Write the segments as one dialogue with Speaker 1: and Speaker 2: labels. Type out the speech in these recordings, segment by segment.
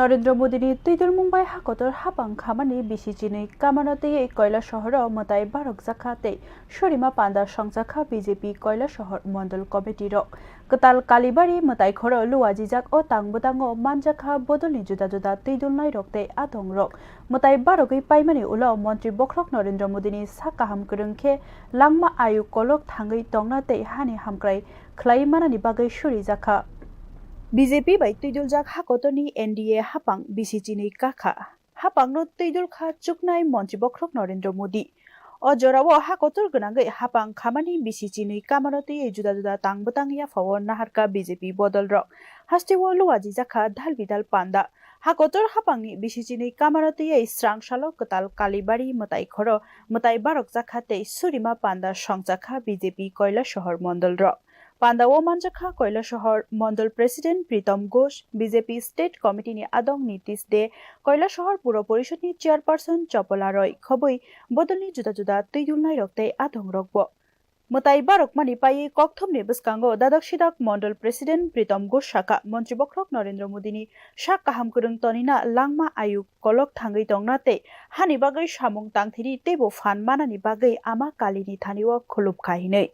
Speaker 1: नरेन्द्र मोदीनि तैदुल मुंबाइ हाकतर हाबां खामानि बिसिजिनै कामानते कयला शहर मताय बारक जाखाते शरिमा पान्दा संजाखा बीजेपी कयला शहर मंडल कमिटी रक कताल कालीबाड़ी मताय खर लुवाजिजाक ओ तांबतांगो मानजाखा बदलनि जुदा जुदा तैदुल नाय रकते आदं रक मताय बारकै पाइमानि उलाव मंत्री बख्रक नरेन्द्र मोदीनि साकाहाम करंखे लांमा आयु कलक थांगै तंनाते हानि हामक्राय खलाई मानानि बागै शुरि जाखा BJP bai tuidul jak hakotoni NDA hapang BCG kaka hapang no tuidul kha chuknai montri bokrok Narendra Modi o jorawo hakotor gnagai hapang khamani BCG kamanoti juda juda tangbutang ya fawo naharka BJP bodol rok hastiwo luwaji jakha dhalbidal panda hakotor hapangni BCG kamanoti strang salo katal kalibari matai khoro matai barok jakhate surima panda songjakha BJP koila shahar mondol rok पान्दाओ मानजाखा कयला शहर मंडल president प्रीतम Ghosh BJP state committee नि आदं नीतीश दे कयला शहर पुर परिषद नि chairperson चपला रय खबै बदलनि जुदा जुदा तैदुल नाय रक्ते आदं रकबो मताय बारक मानि पाये कक्थम नि बसकांगो दादक सिदाक मंडल प्रेसिडेंट प्रीतम घोष साका मंत्री बख्रक नरेन्द्र मोदी नि साक काहाम करं तनिना लांगमा आयु कलक थांगै दंनाते हानि बागै सामुं तांथिनि तेबो फान मानानि बागै आमा कालिनि थानिव खुलुप खाहिनै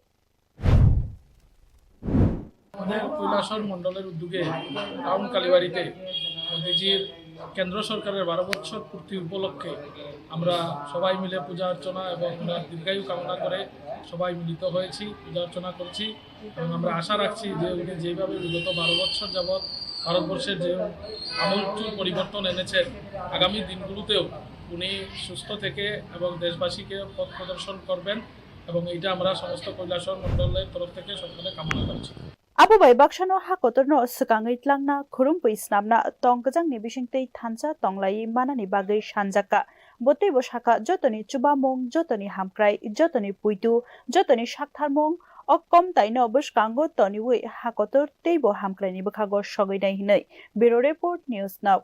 Speaker 2: কৈলাসহর মন্ডলের উদ্যোগে টাউন কালীবাড়িতে মোদিজির কেন্দ্র সরকারের 12 বছর পূর্তি উপলক্ষে আমরা সবাই মিলে পূজা অর্চনা এবং ওনার দীর্ঘায়ু কামনা করে সবাই মিলিত হয়েছি, পূজা অর্চনা করছি এবং আমরা আশা রাখছি যে উনি যেভাবে বিগত 12 বছর যাবৎ ভারতবর্ষের যে আমূলচূল পরিবর্তন এনেছেন আগামী দিনগুলোতেও উনি সুস্থ থেকে এবং দেশবাসীকে পথ প্রদর্শন করবেন এবং এইটা আমরা সমস্ত কৈলাসহর মন্ডলের তরফ থেকে সকলে কামনা করছি।
Speaker 1: Abu bai baksano hakotorno sekangai tlangna khurumpai snamna tongkajang ni bisingtei thansa tonglai manani bagai sanjaka botei bosaka jotoni chubamong jotoni hamkrai jotoni puitu jotoni saktharmong okkom taino boskango toniwi hakotor teibo hamkraini bokhago sogainai hinai Bureau Report News Now